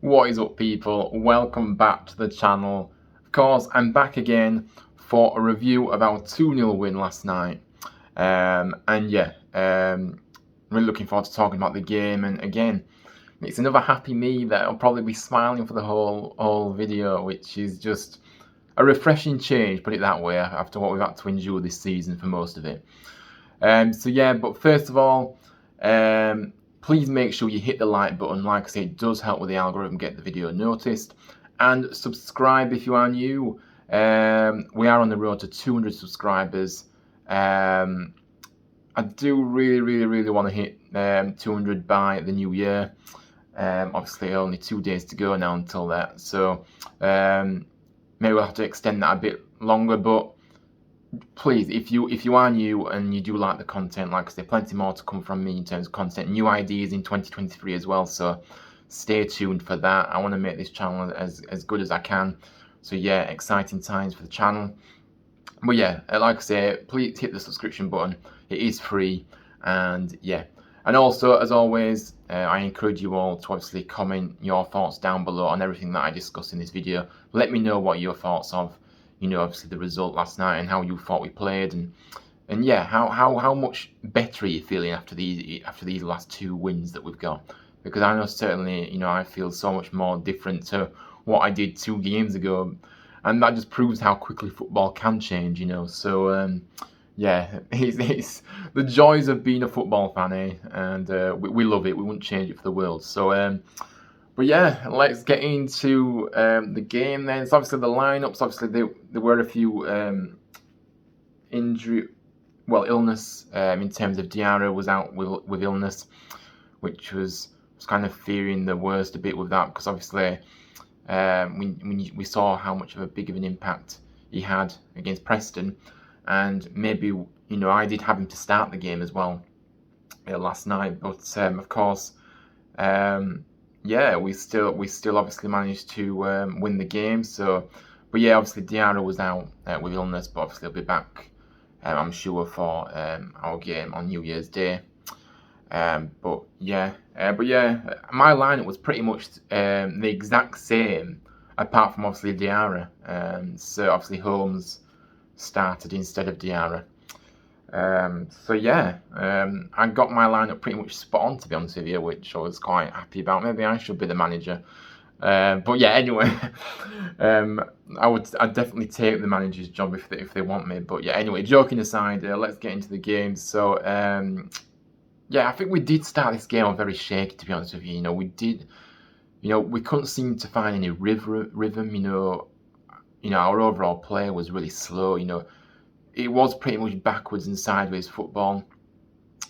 What is up, people? Welcome back to the channel. Of course, I'm back again for a review of our 2-0 win last night. Really looking forward to talking about the game. And again, it's another happy me that I'll probably be smiling for the whole video, which is just a refreshing change, put it that way, after what we've had to endure this season for most of it. But first of all, please make sure you hit the like button. Like I say, it does help with the algorithm get the video noticed. And subscribe if you are new. We are on the road to 200 subscribers. I do really want to hit 200 by the new year. Obviously, only 2 days to go now until that. So maybe we'll have to extend that a bit longer, but please, if you are new and you do like the content, like I say, plenty more to come from me in terms of content, new ideas in 2023 as well, so stay tuned for that. I want to make this channel as good as I can, so yeah, exciting times for the channel. But yeah, like I say, please hit the subscription button. It is free, and yeah, and also, as always, I encourage you all to obviously comment your thoughts down below on everything that I discuss in this video. Let me know what your thoughts of, obviously the result last night and how you thought we played, and yeah, how much better are you feeling after these last 2 wins that we've got? Because I know certainly, I feel so much more different to what I did 2 games ago, and that just proves how quickly football can change, So yeah, it's the joys of being a football fan, eh? And we love it. We wouldn't change it for the world. So but yeah, let's get into the game then. So obviously the lineups, obviously there were a few illness in terms of Diarra was out with illness, which was kind of fearing the worst a bit with that, because obviously we saw how much of a big of an impact he had against Preston, and maybe I did have him to start the game as well last night, but of course. Yeah, we still obviously managed to win the game. So, but yeah, obviously Diarra was out with illness, but obviously he'll be back, I'm sure, for our game on New Year's Day. But yeah, my lineup was pretty much the exact same, apart from obviously Diarra. So obviously Holmes started instead of Diarra. I got my lineup pretty much spot on, to be honest with you, which I was quite happy about. Maybe I should be the manager. But yeah, anyway, I'd definitely take the manager's job if they want me. But yeah, anyway, joking aside, let's get into the game. So yeah, I think we did start this game on very shaky, to be honest with you. We couldn't seem to find any rhythm. Our overall play was really slow. It was pretty much backwards and sideways football.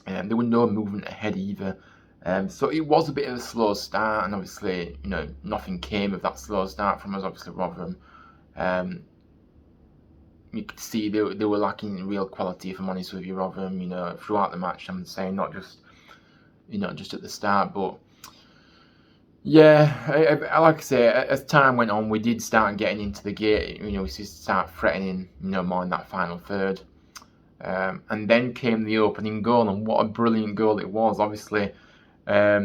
There was no movement ahead either. So it was a bit of a slow start, and obviously, nothing came of that slow start from us. Obviously, Rotherham. You could see they were lacking real quality, if I'm honest with you, Rotherham. Throughout the match, I'm saying, not just at the start, but yeah, like I say, as time went on, we did start getting into the game. We did start threatening, more in that final third. And then came the opening goal, and what a brilliant goal it was. Obviously, a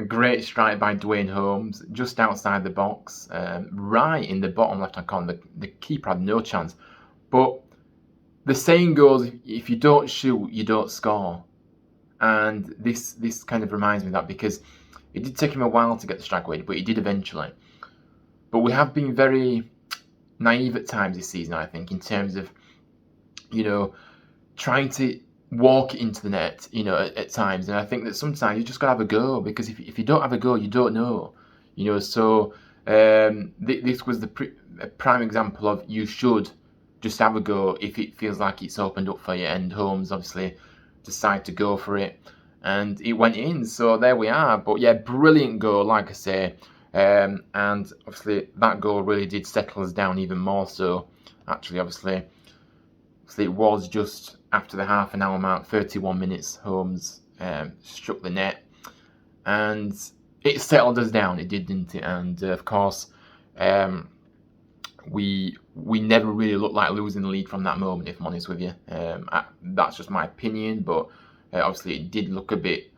great strike by Dwayne Holmes, just outside the box, right in the bottom left-hand corner. The keeper had no chance. But the saying goes, if you don't shoot, you don't score. And this kind of reminds me of that, because it did take him a while to get the strike away, but he did eventually. But we have been very naive at times this season, I think, in terms of, trying to walk it into the net, at times. And I think that sometimes you just got to have a go, because if you don't have a go, you don't know. So this was the prime example of you should just have a go if it feels like it's opened up for you. And Holmes obviously decided to go for it, and it went in. So there we are. But yeah, brilliant goal, like I say. And obviously that goal really did settle us down even more so. Actually, obviously it was just after the half an hour mark, 31 minutes, Holmes struck the net, and it settled us down. It did, didn't it? And of course, we never really looked like losing the lead from that moment, if I'm honest with you. That's just my opinion, but obviously it did look a bit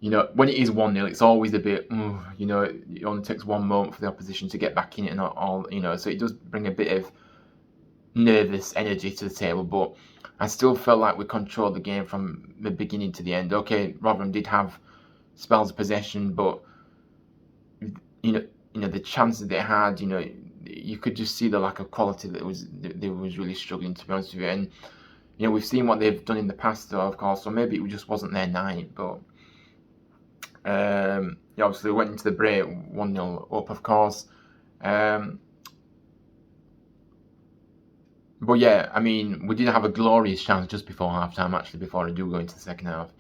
when it is 1-0, it's always a bit, it only takes one moment for the opposition to get back in it and all, so it does bring a bit of nervous energy to the table, but I still felt like we controlled the game from the beginning to the end. Okay, Rotherham did have spells of possession, but the chances they had, you could just see the lack of quality that they was really struggling, to be honest with you. And we've seen what they've done in the past, though, of course. So maybe it just wasn't their night. But obviously we went into the break 1-0 up, of course. But yeah, I mean, we did have a glorious chance just before half-time, actually, before I do go into the second half.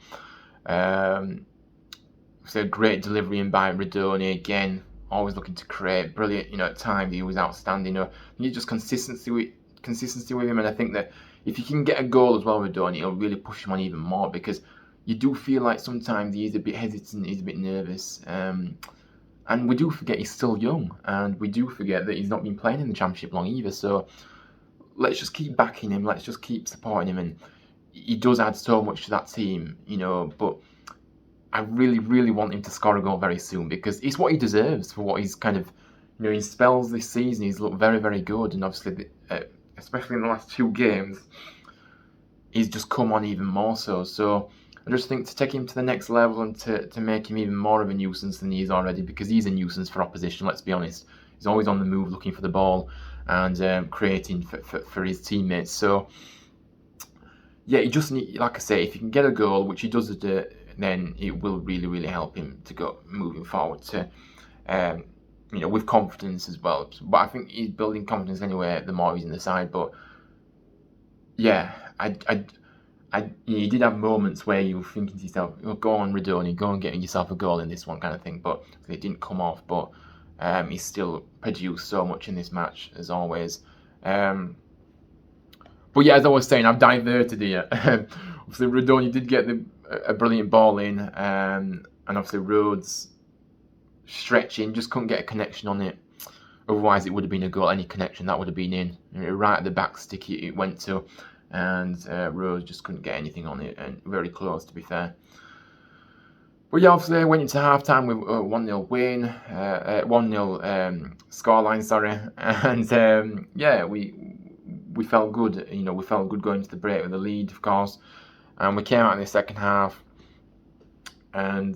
So a great delivery in by Radoni again, always looking to create, brilliant. At times he was outstanding. You need just consistency with him, and I think that if you can get a goal as well with Radoni, it'll really push him on even more, because you do feel like sometimes he's a bit hesitant, he's a bit nervous, and we do forget he's still young, and we do forget that he's not been playing in the Championship long either. So let's just keep backing him, let's just keep supporting him, and he does add so much to that team, but I really, really want him to score a goal very soon, because it's what he deserves for what he's kind of, in spells this season, he's looked very, very good, and obviously, especially in the last 2 games, he's just come on even more so. So I just think to take him to the next level and to make him even more of a nuisance than he is already, because he's a nuisance for opposition, let's be honest. He's always on the move, looking for the ball and creating for his teammates. So yeah, you just need, like I say, if you can get a goal, which he does, then it will really, really help him to go moving forward to, with confidence as well. But I think he's building confidence anyway the more he's in the side. But yeah, you did have moments where you were thinking to yourself, go on, Radoni, go and get yourself a goal in this one, kind of thing. But it didn't come off. But he still produced so much in this match, as always. But yeah, as I was saying, I've diverted here. Obviously, Radoni did get a brilliant ball in, and obviously Rhodes stretching, just couldn't get a connection on it. Otherwise, it would have been a goal. Any connection, that would have been in. Right at the back stick it went to, and Rhodes just couldn't get anything on it, and very close, to be fair. But yeah, obviously, I went into half-time with a 1-0 win, 1-0 scoreline, sorry. And yeah, we felt good. We felt good going to the break with the lead, of course. And we came out in the second half and,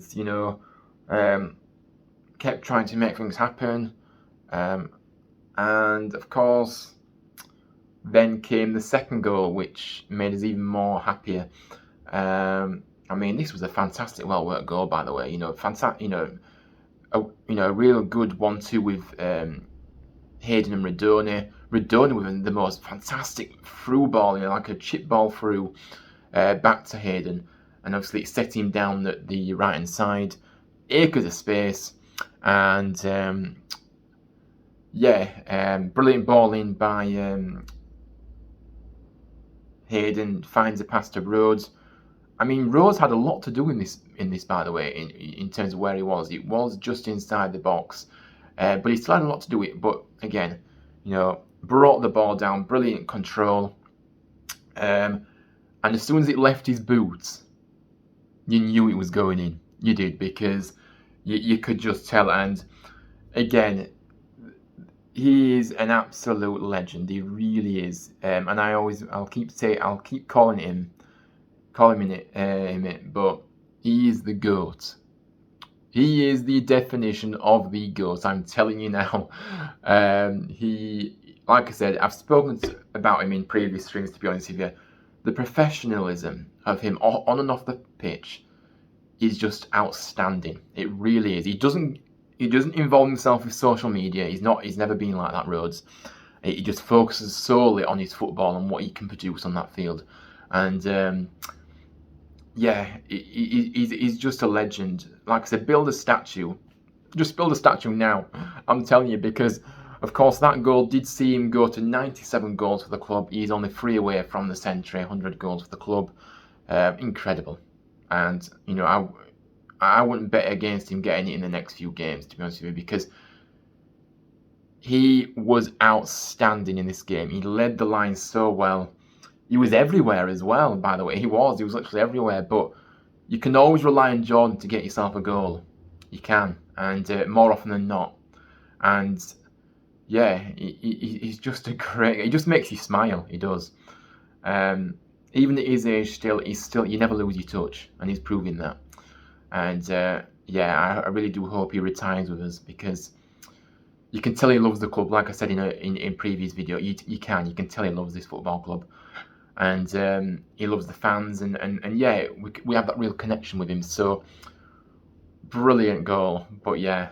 kept trying to make things happen. And, of course, then came the second goal, which made us even more happier. I mean, this was a fantastic, well-worked goal, by the way. Fantastic, a real good 1-2 with Hayden and Radoni. Radoni with the most fantastic through ball, like a chip ball through back to Hayden, and obviously it set him down the right hand side, acres of space, and brilliant ball in by Hayden, finds a pass to Rhodes. I mean, Rhodes had a lot to do in this, by the way, in terms of where he was. It was just inside the box, but he still had a lot to do with it. But again, brought the ball down, brilliant control, and as soon as it left his boots, you knew it was going in. You did, because you could just tell. And again, he is an absolute legend. He really is. And I'll keep calling him it, but he is the GOAT. He is the definition of the GOAT. I'm telling you now. Like I said, I've spoken about him in previous streams, to be honest with you. The professionalism of him on and off the pitch is just outstanding. It really is. He doesn't involve himself with social media. He's never been like that, Rhodes. He just focuses solely on his football and what he can produce on that field. And he's just a legend. Like I said, build a statue. Just build a statue now. I'm telling you, because of course that goal did see him go to 97 goals for the club. He's only 3 away from the century, 100 goals for the club. Incredible. And I wouldn't bet against him getting it in the next few games, to be honest with you, because he was outstanding in this game. He led the line so well. He was everywhere as well, by the way. He was literally everywhere. But you can always rely on Jordan to get yourself a goal. You can, and more often than not. And yeah, he's just a great. He just makes you smile. He does. Even at his age, still you never lose your touch, and he's proving that. And yeah, I really do hope he retires with us, because you can tell he loves the club. Like I said in previous video, you can tell he loves this football club, and he loves the fans, and yeah, we have that real connection with him. So brilliant goal. But yeah,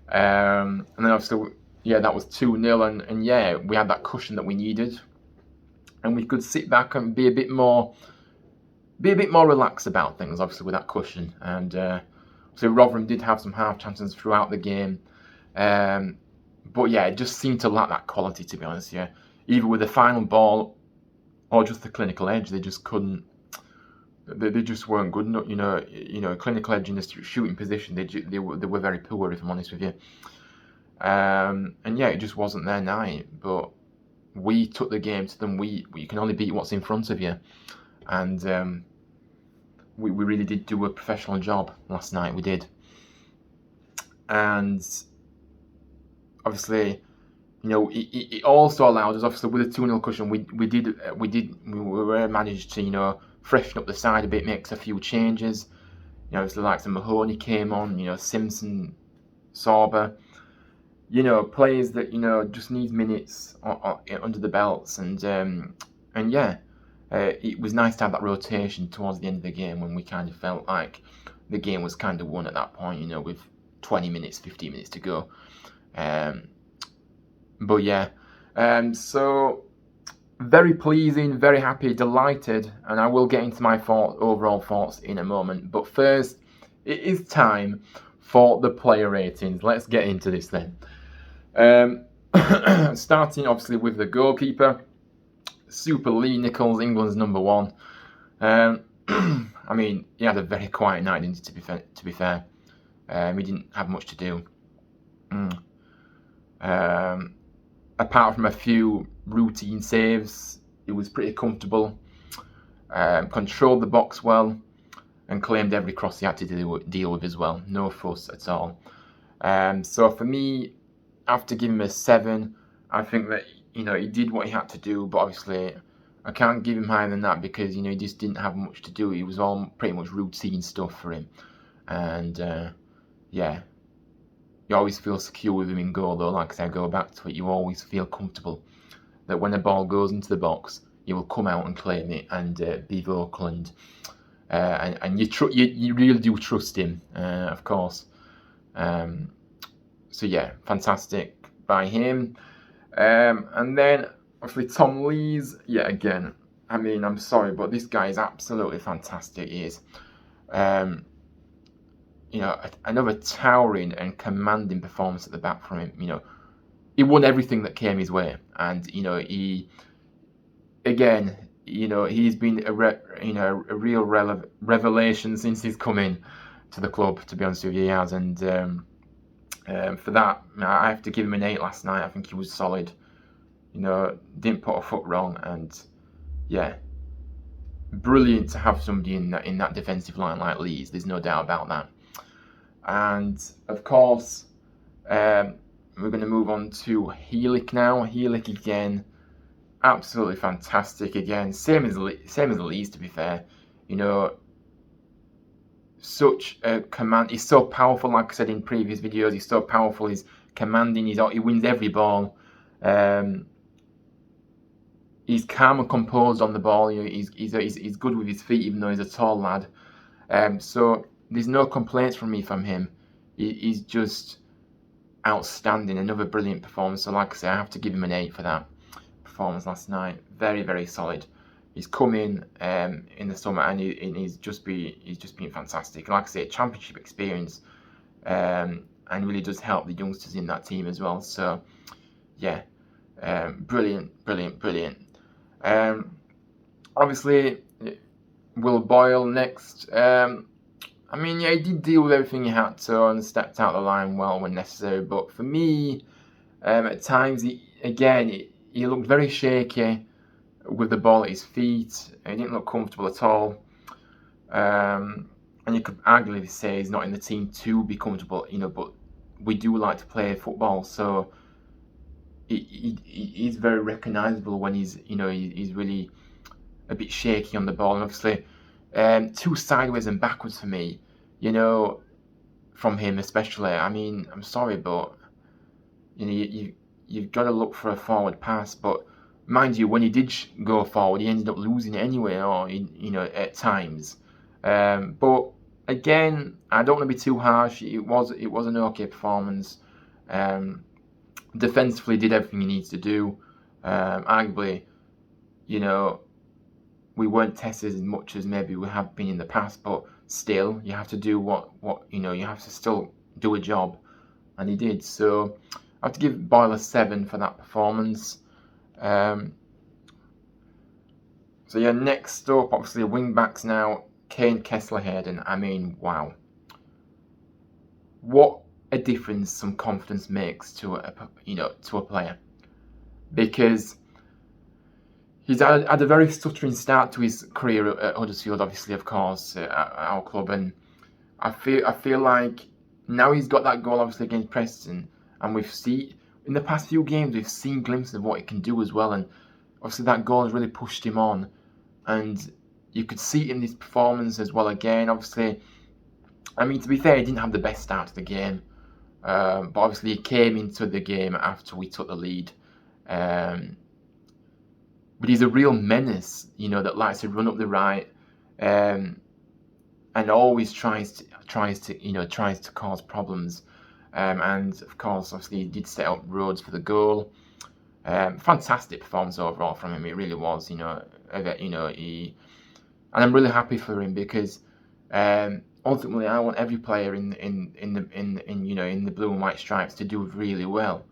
and then obviously, yeah, that was 2-0, and yeah, we had that cushion that we needed, and we could sit back and be a bit more relaxed about things, obviously, with that cushion. And so Rotherham did have some half chances throughout the game, but yeah, it just seemed to lack that quality, to be honest. Yeah, either with the final ball or just the clinical edge, they just couldn't. They just weren't good enough. Clinical edge in the shooting position, they were very poor, if I'm honest with you. And yeah, it just wasn't their night. But we took the game to them. We can only beat what's in front of you, and we really did do a professional job last night. We did, and obviously, it also allowed us. Obviously, with the 2-0 cushion, we were managed to freshen up the side a bit, makes a few changes. Obviously, like some Mahoney came on. Simpson, Sorba. Players that just needs minutes under the belts, and yeah, it was nice to have that rotation towards the end of the game, when we kind of felt like the game was kind of won at that point. With 20 minutes, 15 minutes to go. But yeah, so very pleasing, very happy, delighted, and I will get into my overall thoughts in a moment. But first, it is time for the player ratings. Let's get into this then. Starting obviously with the goalkeeper, Super Lee Nichols, England's number one. I mean, he had a very quiet night, didn't he, to be fair. He didn't have much to do. Apart from a few routine saves, he was pretty comfortable. Controlled the box well, and claimed every cross he had to deal with as well. No fuss at all. So for me, I have to give him a 7. I think that he did what he had to do, but obviously I can't give him higher than that, because he just didn't have much to do. It was all pretty much routine stuff for him, and yeah, you always feel secure with him in goal, though. Like I said, I go back to it. You always feel comfortable that when the ball goes into the box, he will come out and claim it, and be vocal, and you really do trust him, of course. So yeah, fantastic by him. And then obviously Tom Lees, yeah, again, I mean, I'm sorry, but this guy is absolutely fantastic. He is. Another towering and commanding performance at the back from him. He won everything that came his way, and he's been a real revelation since he's come in to the club. To be honest with you, he has, and for that, I have to give him an 8 last night. I think he was solid. Didn't put a foot wrong, and yeah, brilliant to have somebody in that defensive line like Lees. There's no doubt about that. And of course, we're going to move on to Helik now. Helik again, absolutely fantastic again. Same as Lees, to be fair. Such a command. He's so powerful. Like I said in previous videos, he's so powerful. He's commanding. He wins every ball. He's calm and composed on the ball. He's good with his feet, even though he's a tall lad. So there's no complaints from him. He's just outstanding. Another brilliant performance. So like I say, I have to give him an 8 for that performance last night. Very, very solid. He's come in the summer, and he's just been fantastic. Like I say, championship experience, and really does help the youngsters in that team as well. So yeah, brilliant. Obviously, Will Boyle next. I mean, yeah, he did deal with everything he had to, and stepped out the line well when necessary. But for me, at times, he looked very shaky with the ball at his feet. He didn't look comfortable at all. and you could arguably say he's not in the team to be comfortable, but we do like to play football, so he's very recognisable when he's really a bit shaky on the ball, and obviously too sideways and backwards for me, from him especially. I mean, I'm sorry, but you've got to look for a forward pass. But mind you, when he did go forward, he ended up losing it anyway, or at times. But again, I don't want to be too harsh. It was an okay performance. Defensively, did everything he needs to do. Arguably, we weren't tested as much as maybe we have been in the past, but still, you have to do what you have to still do a job, and he did. So I have to give Boyle a 7 for that performance. So yeah, next up, obviously wing backs now. Kane, Kessler, Hayden. I mean, wow, what a difference some confidence makes to a player, because he's had a very stuttering start to his career at Huddersfield, obviously, of course, at our club, and I feel like now he's got that goal, obviously, against Preston, and we've seen in the past few games we've seen glimpses of what he can do as well, and obviously that goal has really pushed him on, and you could see it in his performance as well. Again, obviously, I mean, to be fair, he didn't have the best start to the game, but obviously he came into the game after we took the lead. But he's a real menace, that likes to run up the right, and always tries to cause problems. And of course, obviously, he did set up Rhodes for the goal. Fantastic performance overall from him. It really was, and I'm really happy for him, because ultimately, I want every player in the blue and white stripes to do really well.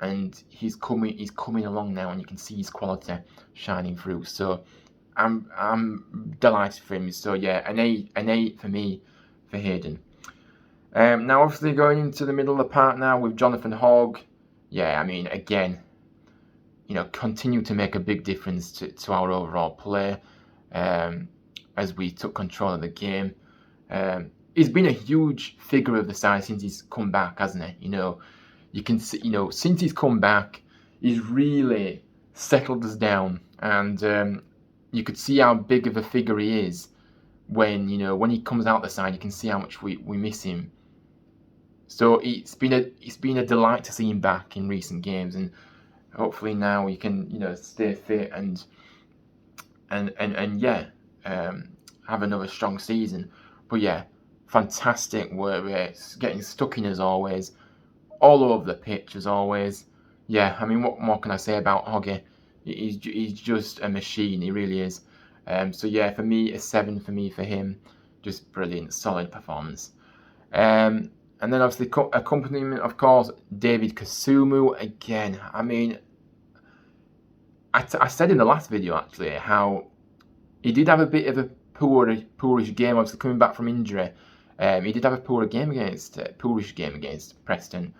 And he's coming along now, and you can see his quality shining through. So I'm delighted for him. So yeah, an 8 for me for Hayden. Now obviously going into the middle of the park now with Jonathan Hogg. Yeah, I mean, again, continue to make a big difference to our overall play as we took control of the game. He's been a huge figure of the side since he's come back, hasn't he? You can see, since he's come back, he's really settled us down, and you could see how big of a figure he is when he comes out the side. You can see how much we miss him. So it's been a delight to see him back in recent games, and hopefully now he can stay fit and have another strong season. But yeah, fantastic work rate, getting stuck in as always. All over the pitch as always. Yeah, I mean, what more can I say about Hoggy? He's just a machine. He really is. So yeah, for me, a 7 for me for him. Just brilliant, solid performance. And then obviously accompaniment, of course, David Kasumu again. I mean, I said in the last video actually how he did have a bit of a poorish game. Obviously coming back from injury, he did have a poorish game against Preston.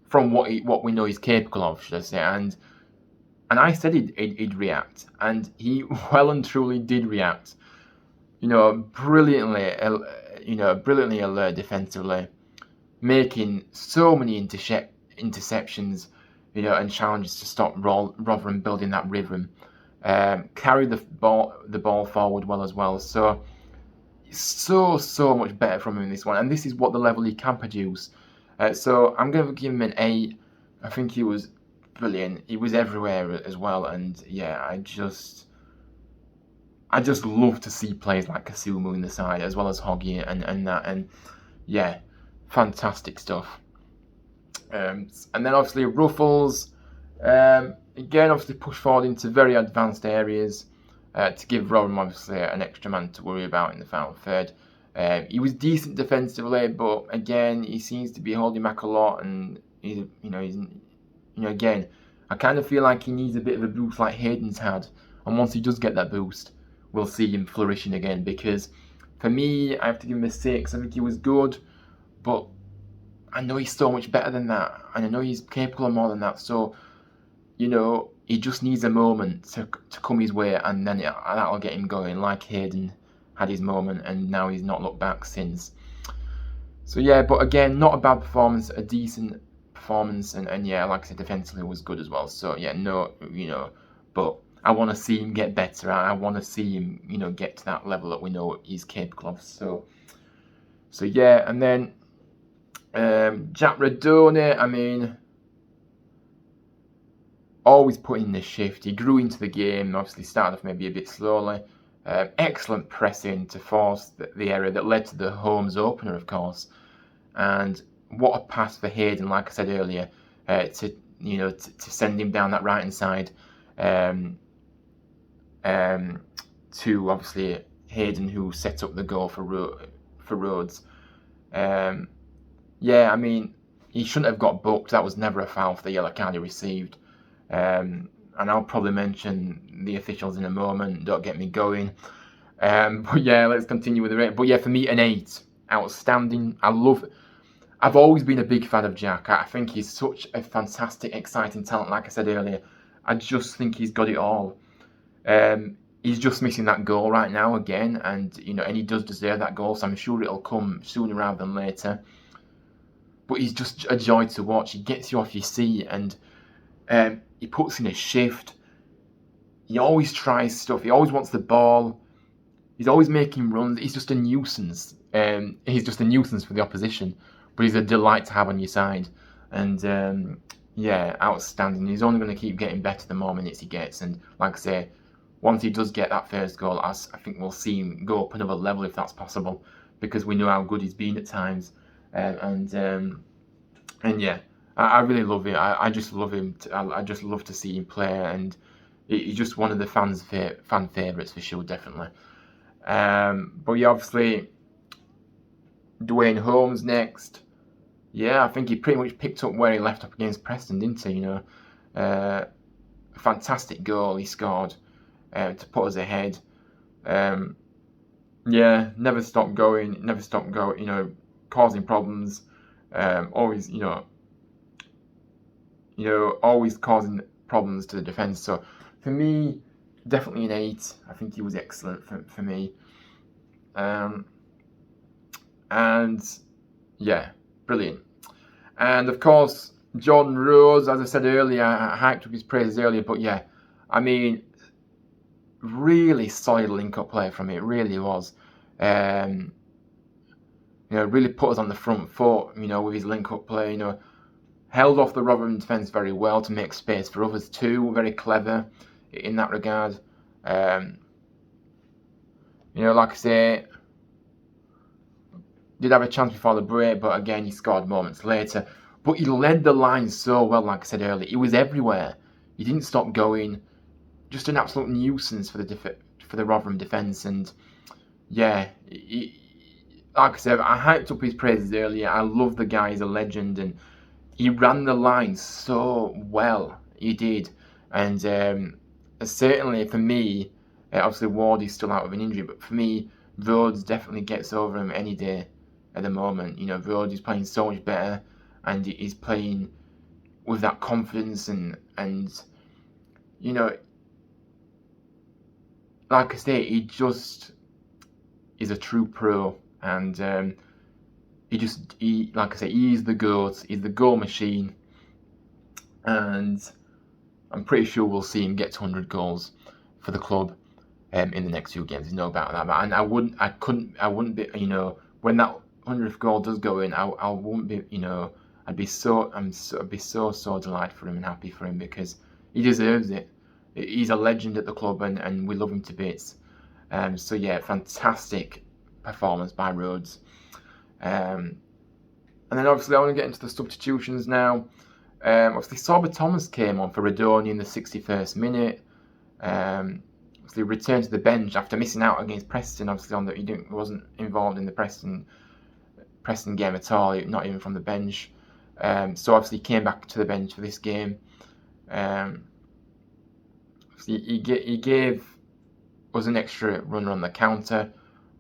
From what we know he's capable of, should I say? And I said he'd react, and he well and truly did react. Brilliantly alert defensively, making so many interceptions, and challenges to stop Rotherham building that rhythm. Carried the ball forward well as well. So much better from him in this one, and this is what the level he can produce. So I'm going to give him an 8. I think he was brilliant. He was everywhere as well, and yeah, I just love to see players like Kasumu in the side, as well as Hoggy and that, and yeah, fantastic stuff. And then obviously Ruffles, again obviously pushed forward into very advanced areas to give Rotherham obviously an extra man to worry about in the final third. He was decent defensively, but again he seems to be holding back a lot, and he's again I kind of feel like he needs a bit of a boost like Hayden's had, and once he does get that boost, we'll see him flourishing again. Because for me, I have to give him a 6. I think he was good, but I know he's so much better than that, and I know he's capable of more than that. So, he just needs a moment to come his way, and then that'll get him going, like Hayden had his moment, and now he's not looked back since. So yeah, but again, not a bad performance, a decent performance, and yeah, like I said, defensively was good as well. So yeah, no, but I want to see him get better. I want to see him, get to that level that we know he's capable of. So yeah, and then Jack Radone, I mean, always putting in the shift. He grew into the game. Obviously, started off maybe a bit slowly. Excellent pressing to force the error that led to the Holmes opener, of course. And what a pass for Hayden, like I said earlier, to send him down that right hand side. To obviously Hayden, who set up the goal for Rhodes. Yeah, I mean, he shouldn't have got booked. That was never a foul for the yellow card he received. And I'll probably mention the officials in a moment. Don't get me going. But yeah, let's continue with the rate. But yeah, for me, an 8. Outstanding. I've always been a big fan of Jack. I think he's such a fantastic, exciting talent. Like I said earlier, I just think he's got it all. He's just missing that goal right now again, and he does deserve that goal. So I'm sure it'll come sooner rather than later. But he's just a joy to watch. He gets you off your seat, and he puts in a shift. He always tries stuff. He always wants the ball. He's always making runs. He's just a nuisance. He's just a nuisance for the opposition, but he's a delight to have on your side. And yeah, outstanding. He's only going to keep getting better the more minutes he gets. And like I say, once he does get that first goal, I think we'll see him go up another level if that's possible, because we know how good he's been at times. And yeah, I really love it. I just love him. I just love to see him play, and he's just one of the fan favourites for sure, definitely. But yeah, obviously, Dwayne Holmes next. Yeah, I think he pretty much picked up where he left up against Preston, didn't he? A fantastic goal he scored to put us ahead. Yeah, never stopped going, causing problems. Always, always causing problems to the defence. So for me, definitely an 8. I think he was excellent for me. And yeah, brilliant. And of course, Jordan Rose, as I said earlier, I hyped up his praises earlier, but yeah, I mean, really solid link-up play from it. It really was. Really put us on the front foot, with his link-up play, held off the Rotherham defence very well to make space for others too. Very clever in that regard. Like I say, did have a chance before the break, but again, he scored moments later. But he led the line so well, like I said earlier. He was everywhere. He didn't stop going. Just an absolute nuisance for the Rotherham defence. And yeah, like I said, I hyped up his praises earlier. I love the guy. He's a legend, and he ran the line so well. He did. And certainly for me, obviously Ward is still out of an injury, but for me, Rhodes definitely gets over him any day at the moment. Rhodes is playing so much better, and he's playing with that confidence and like I say, he just is a true pro, and like I say, he's the GOAT. He's the goal machine, and I'm pretty sure we'll see him get to 100 goals for the club in the next 2 games. There's no doubt about that. And I wouldn't be, when that 100th goal does go in, I wouldn't be, I'd be so delighted for him and happy for him, because he deserves it. He's a legend at the club, and we love him to bits. So yeah, fantastic performance by Rhodes. And then obviously I want to get into the substitutions now. Obviously Sorba Thomas came on for Radone in the 61st minute. Obviously returned to the bench after missing out against Preston. Obviously he wasn't involved in the Preston game at all, not even from the bench. So obviously he came back to the bench for this game. He gave us an extra runner on the counter,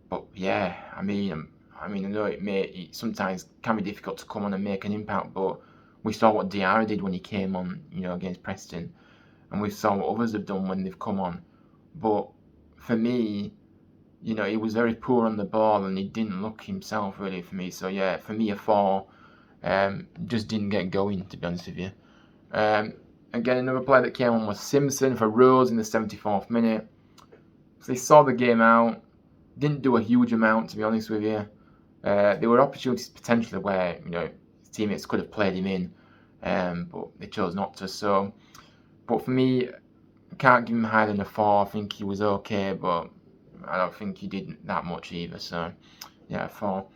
but yeah, I mean, I know it sometimes can be difficult to come on and make an impact, but we saw what Diarra did when he came on, against Preston, and we saw what others have done when they've come on. But for me, he was very poor on the ball and he didn't look himself really for me. So yeah, for me a 4. Just didn't get going, to be honest with you. Again, another player that came on was Simpson for Rose in the 74th minute. So they saw the game out. Didn't do a huge amount, to be honest with you. There were opportunities potentially where his teammates could have played him in, but they chose not to. So, but for me, I can't give him higher than a 4. I think he was okay, but I don't think he did that much either. So, yeah, 4.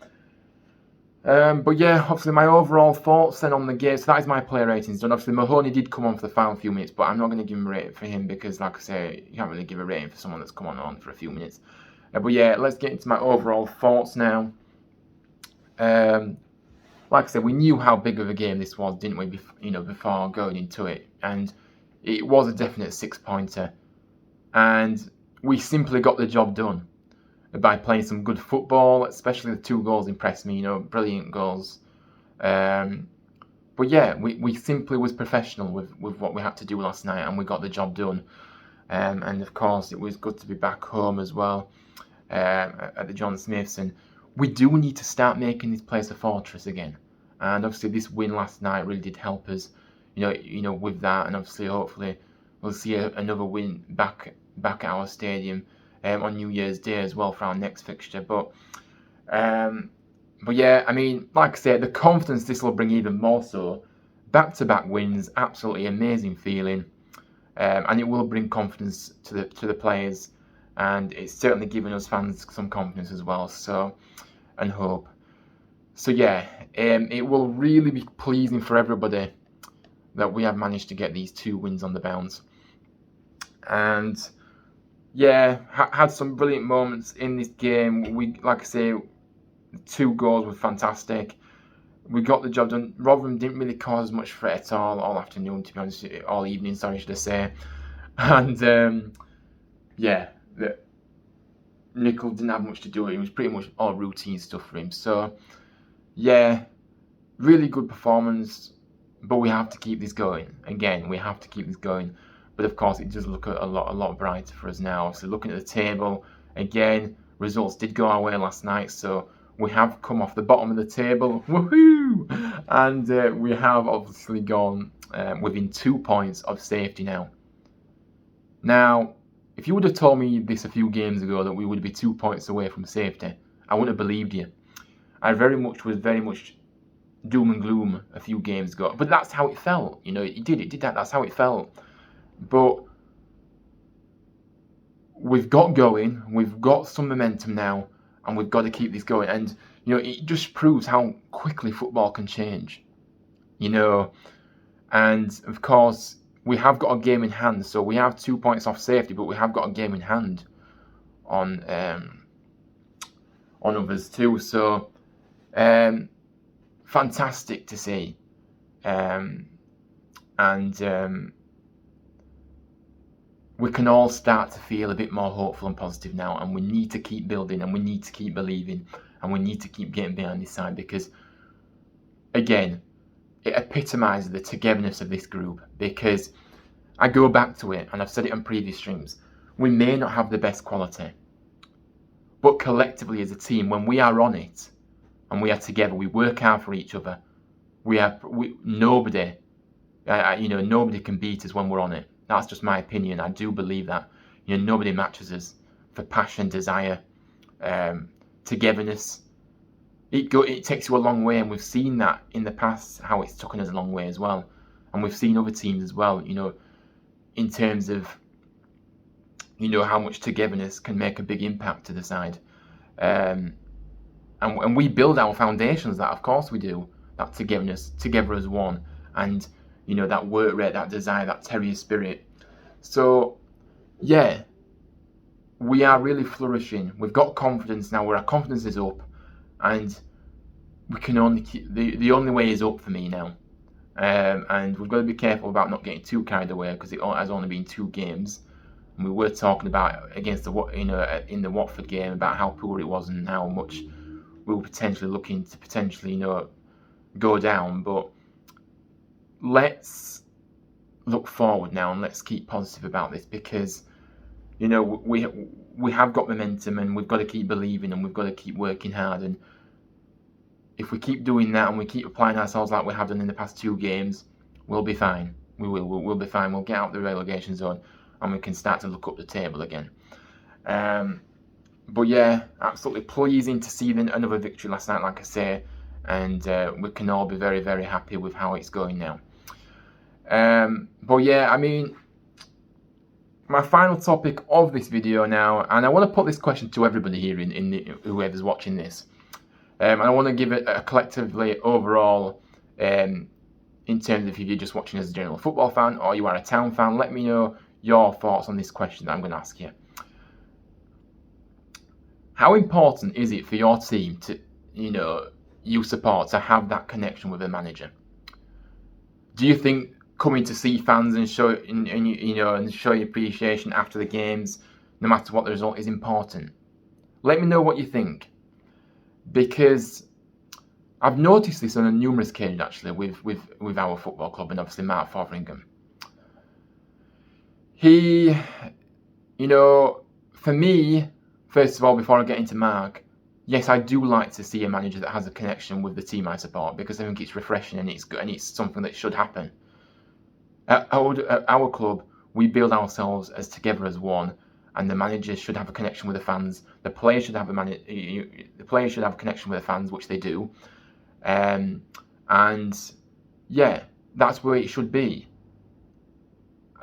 But yeah, obviously my overall thoughts then on the game. So that is my player ratings done. Obviously Mahoney did come on for the final few minutes, but I'm not going to give him a rating for him because, like I say, you can't really give a rating for someone that's come on for a few minutes. But yeah, let's get into my overall thoughts now. Like I said, we knew how big of a game this was, didn't we? Before going into it, and it was a definite 6-pointer, and we simply got the job done by playing some good football. Especially the 2 goals impressed me. Brilliant goals. But yeah, we simply was professional with what we had to do last night, and we got the job done. And of course, it was good to be back home as well at the John Smiths. And we do need to start making this place a fortress again. And obviously, this win last night really did help us, with that. And obviously, hopefully, we'll see another win back at our stadium on New Year's Day as well for our next fixture. But yeah, I mean, like I said, the confidence this will bring even more so. Back-to-back wins, absolutely amazing feeling, and it will bring confidence to the players, and it's certainly given us fans some confidence as well. So, and hope. So yeah, it will really be pleasing for everybody that we have managed to get these 2 wins on the bounce. And yeah, had some brilliant moments in this game. We, like I say, 2 goals were fantastic. We got the job done. Rotherham didn't really cause much threat at all afternoon, to be honest, all evening, sorry, should I say. And yeah, Nickel didn't have much to do with it. It was pretty much all routine stuff for him. So yeah, really good performance, but we have to keep this going. Again, we have to keep this going. But of course, it does look a lot brighter for us now. So looking at the table, again, results did go our way last night. So we have come off the bottom of the table. Woohoo! And we have obviously gone within 2 points of safety now. Now, if you would have told me this a few games ago that we would be 2 points away from safety, I wouldn't have believed you. I was very much doom and gloom a few games ago. But that's how it felt. It did that. That's how it felt. But we've got going. We've got some momentum now, and we've got to keep this going. And it just proves how quickly football can change. And of course, we have got a game in hand. So we have 2 points off safety, but we have got a game in hand on others too. So fantastic to see. We can all start to feel a bit more hopeful and positive now, and we need to keep building, and we need to keep believing, and we need to keep getting behind this side, because again, it epitomises the togetherness of this group. Because I go back to it, and I've said it on previous streams, we may not have the best quality, but collectively as a team, when we are on it and we are together, we work hard for each other. Nobody can beat us when we're on it. That's just my opinion. I do believe that. Nobody matches us for passion, desire, togetherness. It takes you a long way, and we've seen that in the past, how it's taken us a long way as well. And we've seen other teams as well, in terms of, how much togetherness can make a big impact to the side. And we build our foundations that, of course we do, that togetherness, together as one, and that work rate, that desire, that terrier spirit. So yeah, we are really flourishing. We've got confidence now, where our confidence is up, and we can only keep, the only way is up for me now. And we've got to be careful about not getting too carried away, because it has only been 2 games. And we were talking about against in the Watford game about how poor it was and how much we were potentially looking to go down. But let's look forward now, and let's keep positive about this, because You know, we have got momentum, and we've got to keep believing, and we've got to keep working hard. And if we keep doing that, and we keep applying ourselves like we have done in the past 2 games, we'll be fine. We'll be fine. We'll get out of the relegation zone, and we can start to look up the table again. But yeah, absolutely pleasing to see another victory last night, like I say, and we can all be very, very happy with how it's going now. But yeah, I mean, my final topic of this video now, and I want to put this question to everybody here in whoever's watching this, and I want to give it a collectively overall, in terms of if you're just watching as a general football fan or you are a town fan. Let me know your thoughts on this question that I'm going to ask you. How important is it for your team to, you support, to have that connection with the manager? Do you think coming to see fans and show and show your appreciation after the games, no matter what the result, is important? Let me know what you think, because I've noticed this on numerous occasions actually with our football club, and obviously Mark Fotheringham. He, for me, first of all, before I get into Mark, yes, I do like to see a manager that has a connection with the team I support, because I think it's refreshing and it's good, and it's something that should happen. At our club, we build ourselves as together as one, and the manager should have a connection with the fans. The players should have the players should have a connection with the fans, which they do. And yeah, that's where it should be.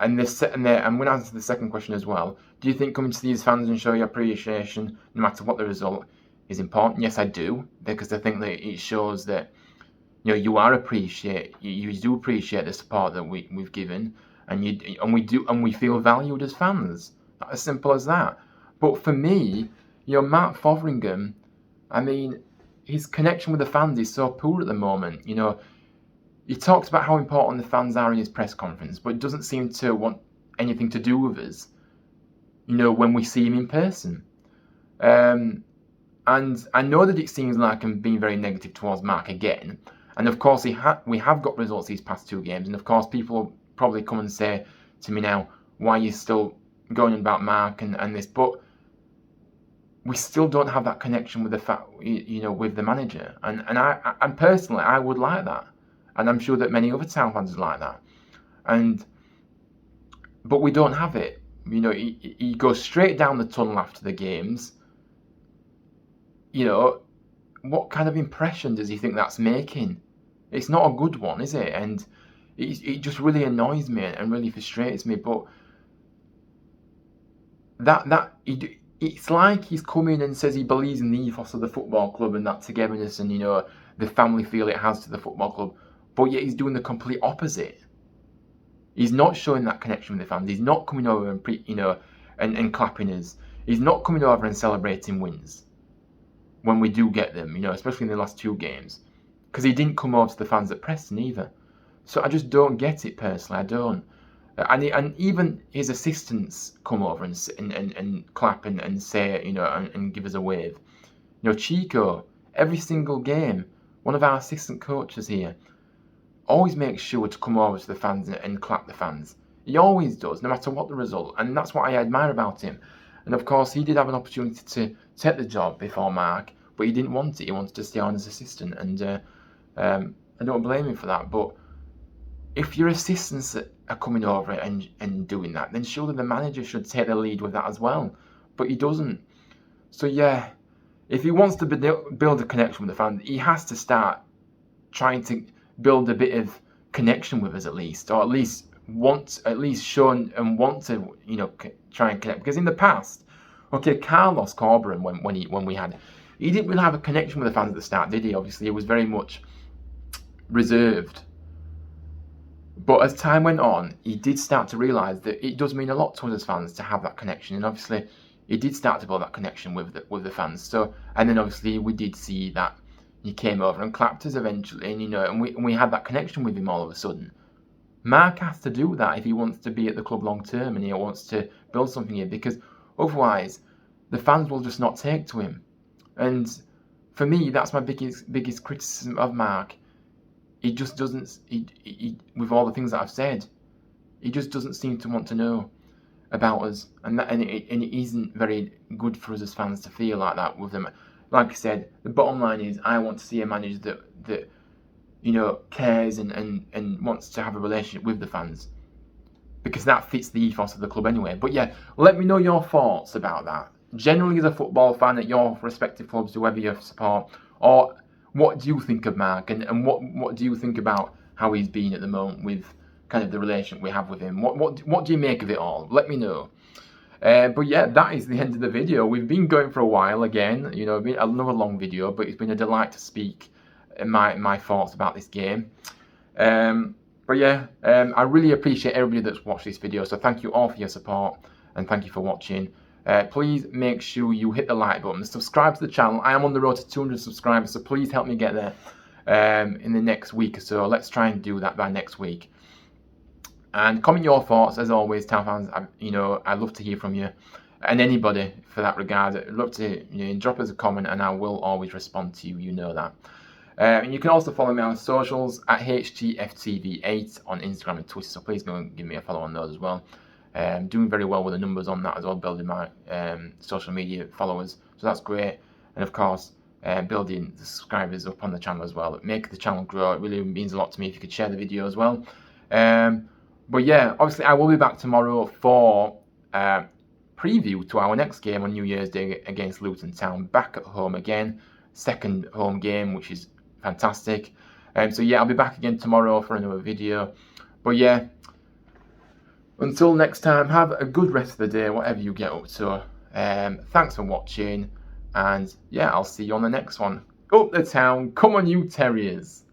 And I'm going to answer the second question as well. Do you think coming to these fans and show your appreciation, no matter what the result, is important? Yes, I do, because I think that it shows that you do appreciate the support that we've given, and we feel valued as fans. That's as simple as that. But for me, Mark Fotheringham, I mean, his connection with the fans is so poor at the moment. He talks about how important the fans are in his press conference, but doesn't seem to want anything to do with us, when we see him in person. And I know that it seems like I'm being very negative towards Mark again. And of course, we have got results these past 2 games. And of course, people will probably come and say to me now, why are you still going on about Mark and this? But we still don't have that connection with with the manager. And personally, I would like that. And I'm sure that many other town fans would like that. But we don't have it. He goes straight down the tunnel after the games. What kind of impression does he think that's making? It's not a good one, is it? And it just really annoys me and really frustrates me. But it's like he's come in and says he believes in the ethos of the football club and that togetherness and the family feel it has to the football club, but yet he's doing the complete opposite. He's not showing that connection with the fans. He's not coming over and clapping us. He's not coming over and celebrating wins when we do get them, especially in the last 2 games, because he didn't come over to the fans at Preston either. So I just don't get it personally. I don't. And even his assistants come over and clap and say, and give us a wave. Chico, every single game, one of our assistant coaches here, always makes sure to come over to the fans and clap the fans. He always does, no matter what the result. And that's what I admire about him. And of course, he did have an opportunity to take the job before Mark, but he didn't want it. He wanted to stay on as assistant. And I don't blame him for that. But if your assistants are coming over and doing that, then surely the manager should take the lead with that as well. But he doesn't. So yeah, if he wants to build a connection with the fans, he has to start trying to build a bit of connection with us at least, or at least show and want to try and connect. Because in the past, Carlos Corberan, when we had, he didn't really have a connection with the fans at the start, did he? Obviously, he was very much reserved. But as time went on, he did start to realise that it does mean a lot to us as fans to have that connection, and obviously, he did start to build that connection with the fans. So, and then obviously we did see that he came over and clapped us eventually, and we had that connection with him all of a sudden. Mark has to do that if he wants to be at the club long term and he wants to build something here, because otherwise the fans will just not take to him. And for me, that's my biggest criticism of Mark. He just doesn't, he with all the things that I've said, he just doesn't seem to want to know. about us, and it isn't very good for us as fans to feel like that with them. Like I said, the bottom line is I want to see a manager that cares and wants to have a relationship with the fans, because that fits the ethos of the club anyway. But yeah, let me know your thoughts about that. Generally, as a football fan at your respective clubs, whoever you support, or what do you think of Mark, and what do you think about how he's been at the moment with kind of the relationship we have with him? What do you make of it all? Let me know. But yeah, that is the end of the video. We've been going for a while again, been another long video, but it's been a delight to speak my thoughts about this game. But yeah, I really appreciate everybody that's watched this video, so thank you all for your support, and thank you for watching. Please make sure you hit the like button, subscribe to the channel. I am on the road to 200 subscribers, so please help me get there in the next week or so. Let's try and do that by next week. And comment your thoughts, as always, Town fans. I'd love to hear from you, and anybody for that regard. I'd love to drop us a comment, and I will always respond to you. You know that. And you can also follow me on socials at HTFTV8 on Instagram and Twitter. So please go and give me a follow on those as well. Doing very well with the numbers on that as well, building my social media followers. So that's great. And of course, building the subscribers up on the channel as well. Make the channel grow. It really means a lot to me if you could share the video as well. But yeah, obviously I will be back tomorrow for preview to our next game on New Year's Day against Luton Town, back at home again. Second home game, which is fantastic. So yeah, I'll be back again tomorrow for another video. But yeah, until next time, have a good rest of the day, whatever you get up to. Thanks for watching, and yeah, I'll see you on the next one. Up the town, come on you Terriers.